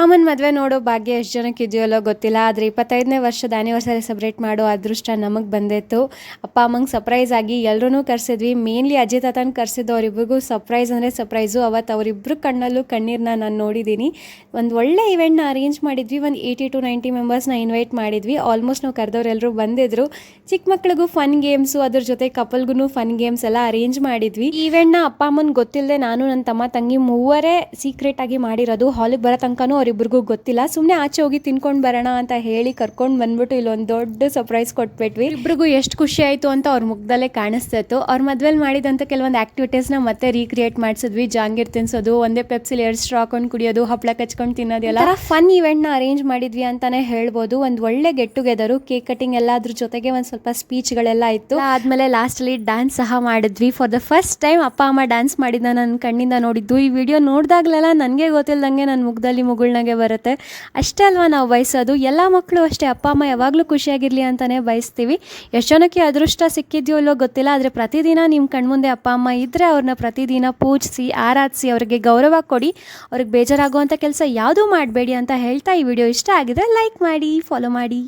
ಅಮ್ಮನ ಮದುವೆ ನೋಡೋ ಭಾಗ್ಯ ಎಷ್ಟು ಜನಕ್ಕೆ ಇದೆಯಲ್ಲೋ ಗೊತ್ತಿಲ್ಲ. ಆದರೆ 25ನೇ ವರ್ಷದ ಆ್ಯನಿವರ್ಸರಿ ಸೆಲೆಬ್ರೇಟ್ ಮಾಡೋ ಅದೃಷ್ಟ ನಮಗೆ ಬಂದಿತ್ತು. ಅಪ್ಪ ಅಮ್ಮಂಗೆ ಸರ್ಪ್ರೈಸ್ ಆಗಿ ಎಲ್ಲರೂ ಕರೆಸಿದ್ವಿ. ಮೇನ್ಲಿ ಅಜ್ಜಿ ತಾತನ ಕರೆಸಿದ್ದು. ಅವರಿಬ್ಬರಿಗೂ ಸರ್ಪ್ರೈಸ್ ಅಂದರೆ ಸರ್ಪ್ರೈಸು. ಅವತ್ತು ಅವರಿಬ್ಬರು ಕಣ್ಣಲ್ಲೂ ಕಣ್ಣೀರನ್ನ ನಾನು ನೋಡಿದ್ದೀನಿ. ಒಂದು ಒಳ್ಳೆ ಇವೆಂಟ್ನ ಅರೇಂಜ್ ಮಾಡಿದ್ವಿ. ಒಂದು 80 to 90 ಮೆಂಬರ್ಸ್ನ ಇನ್ವೈಟ್ ಮಾಡಿದ್ವಿ. ಆಲ್ಮೋಸ್ಟ್ ನಾವು ಕರೆದವರೆಲ್ಲರೂ ಬಂದಿದ್ದರು. ಚಿಕ್ಕ ಮಕ್ಳಿಗೂ ಫನ್ ಗೇಮ್ಸು, ಅದ್ರ ಜೊತೆ ಕಪಲ್ಗೂ ಫನ್ ಗೇಮ್ಸ್ ಎಲ್ಲ ಅರೇಂಜ್ ಮಾಡಿದ್ವಿ. ಈ ಇವೆಂಟ್ನ ಅಪ್ಪ ಅಮ್ಮನ ಗೊತ್ತಿಲ್ಲದೆ ನಾನು ನನ್ನ ತಮ್ಮ ತಂಗಿ ಮೂವರೇ ಸೀಕ್ರೆಟ್ ಆಗಿ ಮಾಡಿರೋದು. ಹಾಲಿಗೆ ಬರೋ ತನಕನೂ ಅವರಿಬ್ಬರಿಗೂ ಗೊತ್ತಿಲ್ಲ. ಸುಮ್ಮನೆ ಆಚೆ ಹೋಗಿ ತಿನ್ಕೊಂಡು ಬರೋಣ ಅಂತ ಹೇಳಿ ಕರ್ಕೊಂಡು ಬಂದ್ಬಿಟ್ಟು ಇಲ್ಲೊಂದು ದೊಡ್ಡ ಸರ್ಪ್ರೈಸ್ ಕೊಟ್ಬಿಟ್ವಿ. ಇಬ್ಬರಿಗೂ ಎಷ್ಟು ಖುಷಿ ಆಯಿತು ಅಂತ ಅವ್ರ ಮುಖದಲ್ಲೇ ಕಾಣಿಸ್ತಿತ್ತು. ಅವ್ರ ಮದ್ವೆಲಿ ಮಾಡಿದಂಥ ಕೆಲವೊಂದು ಆಕ್ಟಿವಿಟೀಸ್ನ ಮತ್ತೆ ರೀಕ್ರಿಯೇಟ್ ಮಾಡಿಸಿದ್ವಿ. ಜಾಂಗೀರ್ ತಿನ್ಸೋದು, ಒಂದೇ ಪೆಪ್ಸಿಲಿ 2 ಸ್ಟ್ರಾ ಹಾಕೊಂಡು ಕುಡಿಯೋದು, ಹಪ್ಪಳ ಕಚ್ಕೊಂಡು ತಿನ್ನೋದೆಲ್ಲ ಫನ್ ಇವೆಂಟ್ನ ಅರೇಂಜ್ ಮಾಡಿದ್ವಿ ಅಂತಾನೆ ಹೇಳ್ಬೋದು. ಒಂದು ಒಳ್ಳೆ ಗೆಟ್ ಟುಗೆದರು, ಕೇಕ್ ಕಟಿಂಗ್ ಎಲ್ಲ, ಅದ್ರ ಜೊತೆಗೆ ಒಂದು ಸ್ವಲ್ಪ ಸ್ಪೀಚ್ಗಳೆಲ್ಲ ಇತ್ತು. ಆದಮೇಲೆ ಲಾಸ್ಟಲ್ಲಿ ಡ್ಯಾನ್ಸ್ ಸಹ ಮಾಡಿದ್ವಿ. ಫಾರ್ ದ ಫಸ್ಟ್ ಟೈಮ್ ಅಪ್ಪ ಅಮ್ಮ ಡ್ಯಾನ್ಸ್ ಮಾಡಿದ್ದ ನನ್ನ ಕಣ್ಣಿಂದ ನೋಡಿದ್ದು. ಈ ವಿಡಿಯೋ ನೋಡಿದಾಗಲೆಲ್ಲ ನನಗೆ ಗೊತ್ತಿಲ್ಲದಂಗೆ ನನ್ನ ಮುಖದಲ್ಲಿ ಮುಗುಳ್ನಾಗೆ ಬರುತ್ತೆ. ಅಷ್ಟೇ ಅಲ್ವಾ ನಾವು ಬಯಸೋದು. ಎಲ್ಲ ಮಕ್ಕಳು ಅಷ್ಟೇ, ಅಪ್ಪ ಅಮ್ಮ ಯಾವಾಗಲೂ ಖುಷಿಯಾಗಿರಲಿ ಅಂತಲೇ ಬಯಸ್ತೀವಿ. ಎಷ್ಟು ಜನಕ್ಕೆ ಅದೃಷ್ಟ ಸಿಕ್ಕಿದೆಯೋ ಇಲ್ಲೋ ಗೊತ್ತಿಲ್ಲ. ಆದರೆ ಪ್ರತಿದಿನ ನಿಮ್ಮ ಕಣ್ಮುಂದೆ ಅಪ್ಪ ಅಮ್ಮ ಇದ್ದರೆ ಅವ್ರನ್ನ ಪ್ರತಿದಿನ ಪೂಜಿಸಿ ಆರಾಧಿಸಿ ಅವರಿಗೆ ಗೌರವ ಕೊಡಿ. ಅವ್ರಿಗೆ ಬೇಜಾರಾಗುವಂಥ ಕೆಲಸ ಯಾವುದೂ ಮಾಡಬೇಡಿ ಅಂತ ಹೇಳ್ತಾ ಈ ವಿಡಿಯೋ ಇಷ್ಟ ಆಗಿದ್ರೆ ಲೈಕ್ ಮಾಡಿ, ಫಾಲೋ ಮಾಡಿ.